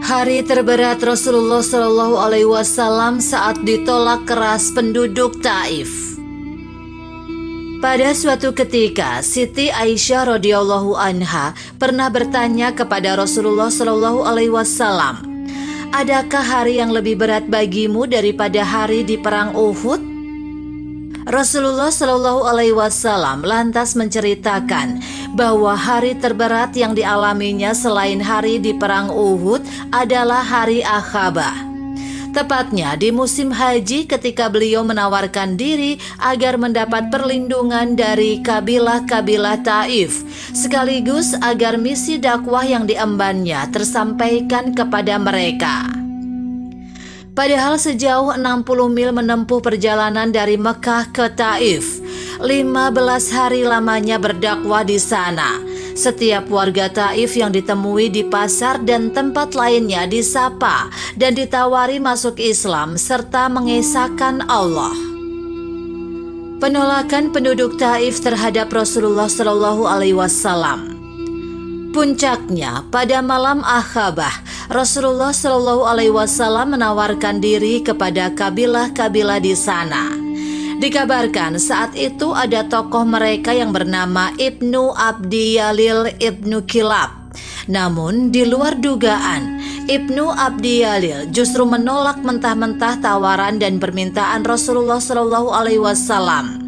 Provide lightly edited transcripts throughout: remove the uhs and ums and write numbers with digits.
Hari terberat Rasulullah Shallallahu Alaihi Wasallam saat ditolak keras penduduk Taif. Pada suatu ketika, Siti Aisyah radhiyallahu anha pernah bertanya kepada Rasulullah Shallallahu Alaihi Wasallam, "Adakah hari yang lebih berat bagimu daripada hari di perang Uhud?" Rasulullah Shallallahu Alaihi Wasallam lantas menceritakan bahwa hari terberat yang dialaminya selain hari di perang Uhud adalah hari Aqabah. Tepatnya di musim haji ketika beliau menawarkan diri agar mendapat perlindungan dari kabilah-kabilah Taif, sekaligus agar misi dakwah yang diembannya tersampaikan kepada mereka. Padahal sejauh 60 mil menempuh perjalanan dari Mekah ke Taif, 15 hari lamanya berdakwah di sana. Setiap warga Taif yang ditemui di pasar dan tempat lainnya disapa dan ditawari masuk Islam serta mengesahkan Allah. Penolakan penduduk Taif terhadap Rasulullah Shallallahu Alaihi Wasallam. Puncaknya, pada malam Aqabah, Rasulullah Shallallahu Alaihi Wasallam menawarkan diri kepada kabilah-kabilah di sana. Dikabarkan saat itu ada tokoh mereka yang bernama Ibnu Abdi Yalil Ibnu Kilab. Namun di luar dugaan, Ibnu Abdi Yalil justru menolak mentah-mentah tawaran dan permintaan Rasulullah Shallallahu Alaihi Wasallam.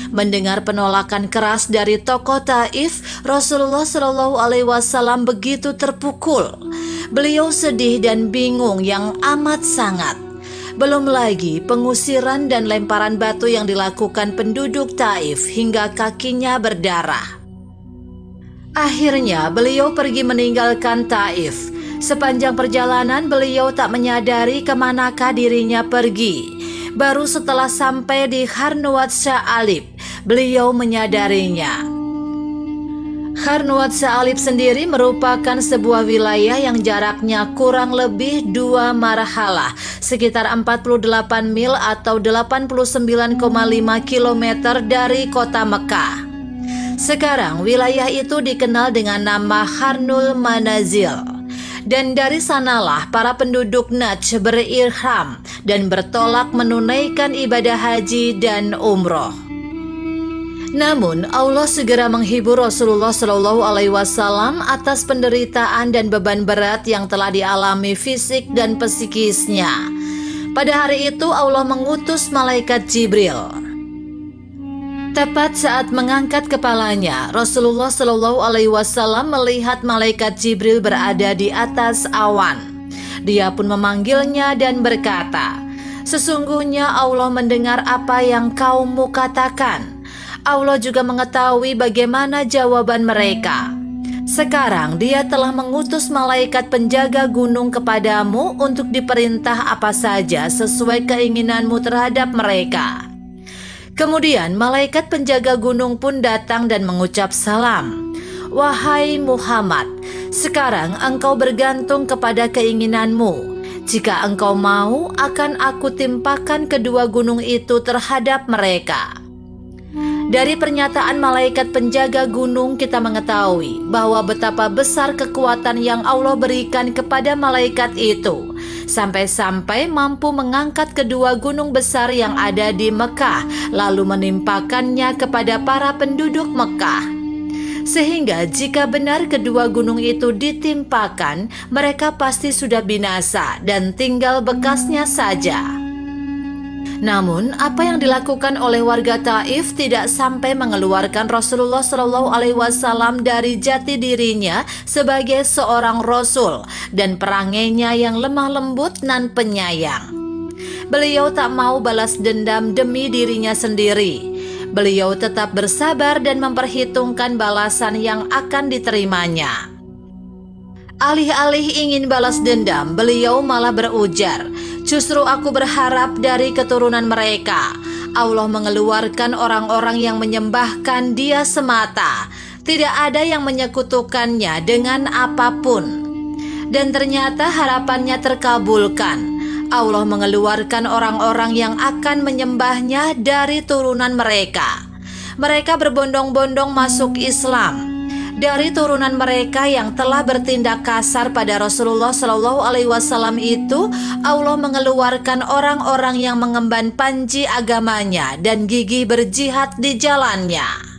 Mendengar penolakan keras dari tokoh Taif, Rasulullah Shallallahu Alaihi Wasallam begitu terpukul. Beliau sedih dan bingung yang amat sangat. Belum lagi pengusiran dan lemparan batu yang dilakukan penduduk Taif hingga kakinya berdarah. Akhirnya beliau pergi meninggalkan Taif. Sepanjang perjalanan beliau tak menyadari kemanakah dirinya pergi. Baru setelah sampai di Kharnuat Sa'alib, beliau menyadarinya. Kharnuat Sa'alib sendiri merupakan sebuah wilayah yang jaraknya kurang lebih 2 marhalah, sekitar 48 mil atau 89,5 km dari kota Mekah. Sekarang wilayah itu dikenal dengan nama Kharnul Manazil. Dan dari sanalah para penduduk Najd berirham dan bertolak menunaikan ibadah haji dan umroh. Namun Allah segera menghibur Rasulullah Shallallahu Alaihi Wasallam atas penderitaan dan beban berat yang telah dialami fisik dan psikisnya. Pada hari itu Allah mengutus malaikat Jibril. Tepat saat mengangkat kepalanya, Rasulullah Shallallahu Alaihi Wasallam melihat malaikat Jibril berada di atas awan. Dia pun memanggilnya dan berkata, "Sesungguhnya Allah mendengar apa yang kaummu katakan. Allah juga mengetahui bagaimana jawaban mereka. Sekarang Dia telah mengutus malaikat penjaga gunung kepadamu untuk diperintah apa saja sesuai keinginanmu terhadap mereka." Kemudian malaikat penjaga gunung pun datang dan mengucap salam. "Wahai Muhammad, sekarang engkau bergantung kepada keinginanmu. Jika engkau mau, akan aku timpakan kedua gunung itu terhadap mereka." Dari pernyataan malaikat penjaga gunung kita mengetahui bahwa betapa besar kekuatan yang Allah berikan kepada malaikat itu, sampai-sampai mampu mengangkat kedua gunung besar yang ada di Mekah lalu menimpakannya kepada para penduduk Mekah. Sehingga jika benar kedua gunung itu ditimpakan, mereka pasti sudah binasa dan tinggal bekasnya saja. Namun, apa yang dilakukan oleh warga Taif tidak sampai mengeluarkan Rasulullah Shallallahu Alaihi Wasallam dari jati dirinya sebagai seorang Rasul dan perangainya yang lemah lembut dan penyayang. Beliau tak mau balas dendam demi dirinya sendiri. Beliau tetap bersabar dan memperhitungkan balasan yang akan diterimanya. Alih-alih ingin balas dendam, beliau malah berujar, "Justru aku berharap dari keturunan mereka Allah mengeluarkan orang-orang yang menyembahkan Dia semata, tidak ada yang menyekutukannya dengan apapun." Dan ternyata harapannya terkabulkan. Allah mengeluarkan orang-orang yang akan menyembahnya dari turunan mereka. Mereka berbondong-bondong masuk Islam. Dari turunan mereka yang telah bertindak kasar pada Rasulullah Shallallahu Alaihi Wasallam itu, Allah mengeluarkan orang-orang yang mengemban panji agamanya dan gigih berjihad di jalannya.